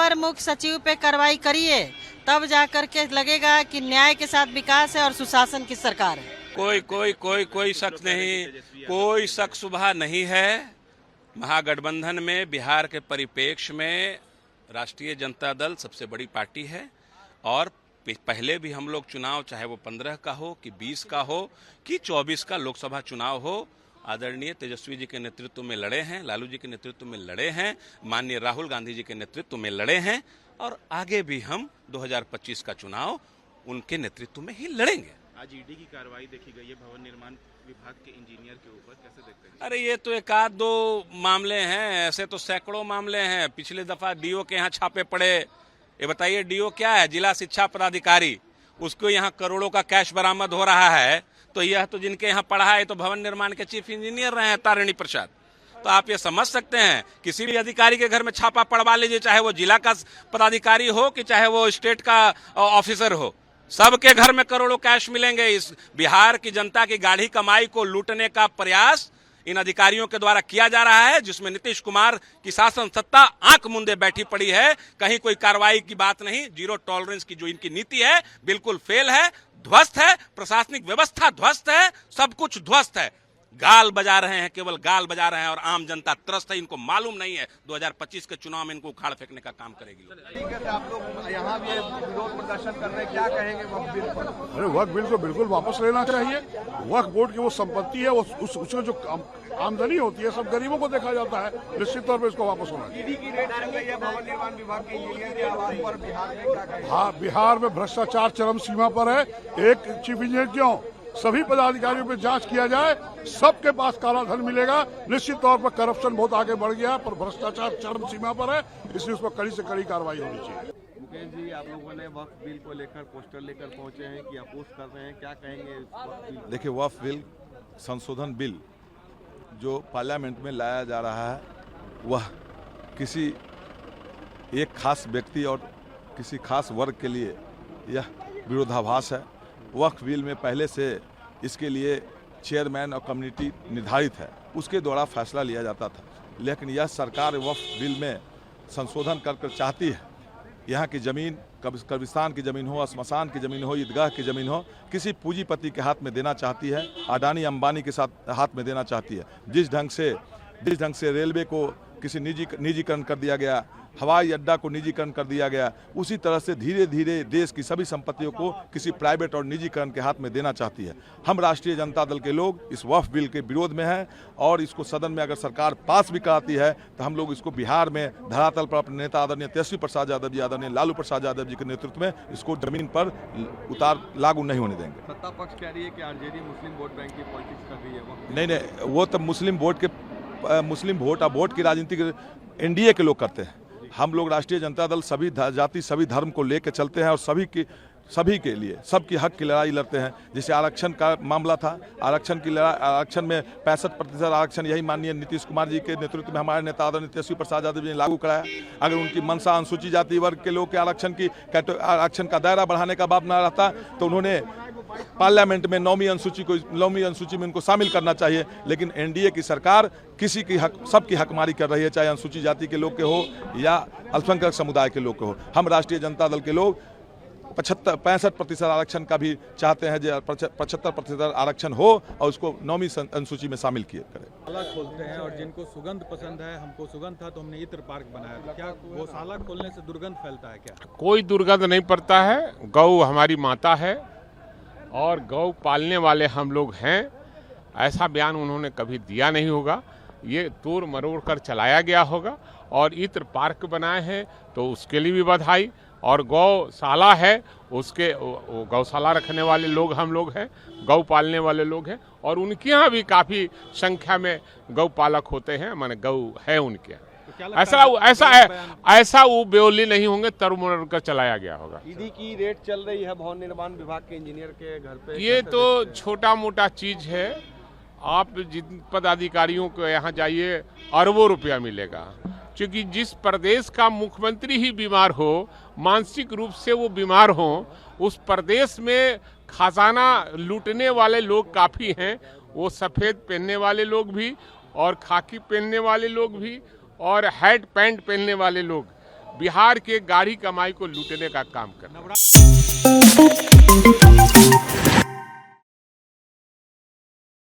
अपर मुख्य सचिव पे कार्रवाई करिए, तब जाकर के लगेगा कि न्याय के साथ विकास है और सुशासन की सरकार है। कोई शक नहीं, कोई शक शुबहा नहीं है। महागठबंधन में बिहार के परिप्रेक्ष्य में राष्ट्रीय जनता दल सबसे बड़ी पार्टी है और पहले भी हम लोग चुनाव, चाहे वो 15 का हो कि 20 का हो कि 24 का लोकसभा चुनाव हो, आदरणीय तेजस्वी जी के नेतृत्व में लड़े हैं, लालू जी के नेतृत्व में लड़े हैं, माननीय राहुल गांधी जी के नेतृत्व में लड़े हैं और आगे भी हम 2025 का चुनाव उनके नेतृत्व में ही लड़ेंगे। आज ईडी की कार्रवाई देखी गई है भवन निर्माण विभाग के इंजीनियर के ऊपर, कैसे देखते हैं? अरे ये तो एक आध दो मामले हैं, ऐसे तो सैकड़ों मामले हैं। पिछले दफा डीओ के यहाँ छापे पड़े। ये बताइए डीओ क्या है? जिला शिक्षा पदाधिकारी, उसको यहाँ करोड़ों का कैश बरामद हो रहा है। तो यह तो जिनके यहाँ पढ़ा है तो भवन निर्माण के चीफ इंजीनियर रहे हैं तारिणी प्रसाद। तो आप ये समझ सकते हैं, किसी भी अधिकारी के घर में छापा पड़वा लीजिए, चाहे वो जिला का पदाधिकारी हो कि चाहे वो स्टेट का ऑफिसर हो, सबके घर में करोड़ों कैश मिलेंगे। इस बिहार की जनता की गाढ़ी कमाई को लूटने का प्रयास इन अधिकारियों के द्वारा किया जा रहा है, जिसमें नीतीश कुमार की शासन सत्ता आंख मूंदे बैठी पड़ी है। कहीं कोई कार्रवाई की बात नहीं। जीरो टॉलरेंस की जो इनकी नीति है बिल्कुल फेल है, ध्वस्त है। प्रशासनिक व्यवस्था ध्वस्त है, सब कुछ ध्वस्त है। गाल बजा रहे हैं, केवल गाल बजा रहे हैं और आम जनता त्रस्त है। इनको मालूम नहीं है 2025 के चुनाव में इनको उखाड़ फेंकने का काम करेगी। ठीक है, आप लोग यहाँ भी विरोध प्रदर्शन कर रहे हैं, क्या कहेंगे वक्फ बिल पर? अरे वक्फ बिल को बिल्कुल वापस लेना चाहिए। वक्फ बोर्ड की वो संपत्ति है, उसमें जो आमदनी होती है सब गरीबों को देखा जाता है। निश्चित तौर पर इसको वापस होना चाहिए। ईडी की रेड चल रही है भवन निर्माण विभाग के इंजीनियर के आवास पर बिहार में, क्या कहेंगे? हाँ, बिहार में भ्रष्टाचार चरम सीमा पर है। एक चीफ इंजीनियर क्यों, सभी पदाधिकारियों पे जांच किया जाए, सबके पास काला धन मिलेगा। निश्चित तौर पर करप्शन बहुत आगे बढ़ गया है, पर भ्रष्टाचार चरम सीमा पर है, इसलिए उस पर कड़ी से कड़ी कार्रवाई होनी चाहिए। मुकेश जी, आप लोगों ने वक्फ बिल को लेकर पोस्टर लेकर पहुंचे हैं कि अपोज कर रहे हैं, क्या कहेंगे इस वक्फ बिल? देखिए, वक्फ बिल संशोधन बिल जो पार्लियामेंट में लाया जा रहा है वह किसी एक खास व्यक्ति और किसी खास वर्ग के लिए यह विरोधाभास है। वक्फ बिल में पहले से इसके लिए चेयरमैन और कम्युनिटी निर्धारित है, उसके द्वारा फैसला लिया जाता था। लेकिन यह सरकार वक्फ बिल में संशोधन कर चाहती है यहाँ की ज़मीन, कब्रिस्तान की ज़मीन हो, श्मशान की ज़मीन हो, ईदगाह की ज़मीन हो, किसी पूंजीपति के हाथ में देना चाहती है, अडानी अंबानी के साथ हाथ में देना चाहती है। जिस ढंग से रेलवे को किसी निजीकरण कर दिया गया, हवाई अड्डा को निजीकरण कर दिया गया, उसी तरह से धीरे धीरे देश की सभी संपत्तियों को किसी प्राइवेट और निजीकरण के हाथ में देना चाहती है। हम राष्ट्रीय जनता दल के लोग इस वक्फ बिल के विरोध में हैं और इसको सदन में अगर सरकार पास भी कराती है तो हम लोग इसको बिहार में धरातल पर अपने नेता आदरणीय तेजस्वी प्रसाद यादव जी, आदरणीय लालू प्रसाद यादव जी के नेतृत्व में इसको जमीन पर लागू नहीं होने देंगे। सत्ता पक्ष कह रही है कि आरजेडी मुस्लिम वोट बैंक की पॉलिटिक्स कर रही है। नहीं, वो तो मुस्लिम वोट और वोट की राजनीति एनडीए के लोग करते हैं। हम लोग राष्ट्रीय जनता दल सभी जाति सभी धर्म को लेकर चलते हैं और सभी के लिए सबकी हक की लड़ाई लड़ते हैं। जैसे आरक्षण का मामला था, आरक्षण में 65% आरक्षण यही माननीय नीतीश कुमार जी के नेतृत्व में हमारे नेता आदरणीय तेजस्वी प्रसाद यादव जी ने लागू कराया। अगर उनकी मंशा अनुसूचित जाति वर्ग के लोग के आरक्षण का दायरा बढ़ाने का बात न रहता तो उन्होंने पार्लियामेंट में 9वीं अनुसूची में उनको शामिल करना चाहिए। लेकिन एनडीए की सरकार किसी की सबकी हकमारी कर रही है, चाहे अनुसूचित जाति के लोग के हो या अल्पसंख्यक समुदाय के लोग के हो। हम राष्ट्रीय जनता दल के लोग 65% आरक्षण का भी चाहते हैं, जो 75% आरक्षण हो और उसको 9वीं अनुसूची में शामिल किए करें। गौशाला खोलते हैं और जिनको सुगंध पसंद है, हमको सुगंध था तो हमने इत्र पार्क बनाया। क्या गौशाला खोलने से दुर्गंध फैलता है क्या? कोई दुर्गंध नहीं पड़ता है। गौ हमारी माता है और गौ पालने वाले हम लोग हैं। ऐसा बयान उन्होंने कभी दिया नहीं होगा, ये तोड़ मरोड़ कर चलाया गया होगा। और इत्र पार्क बनाए हैं तो उसके लिए भी बधाई। और गौशाला है, उसके गौशाला रखने वाले लोग हम लोग हैं, गौ पालने वाले लोग हैं और उनके यहाँ भी काफ़ी संख्या में गौ पालक होते हैं, माने गौ है उनके यहाँ। ऐसा वो बेओली नहीं होंगे, तरमोड़ कर चलाया गया होगा। ईडी की रेड चल रही है भवन निर्माण विभाग के इंजीनियर के घर पे। ये तो छोटा मोटा चीज है। आप जिन पदाधिकारियों को यहाँ जाइए अरबों रुपया मिलेगा, क्योंकि जिस प्रदेश का मुख्यमंत्री ही बीमार हो, मानसिक रूप से वो बीमार हो, उस प्रदेश में खजाना लूटने वाले लोग काफ़ी हैं। वो सफ़ेद पहनने वाले लोग भी और खाकी पहनने वाले लोग भी और हैट पैंट पहनने वाले लोग, बिहार के गाढ़ी कमाई को लूटने का काम कर रहे हैं।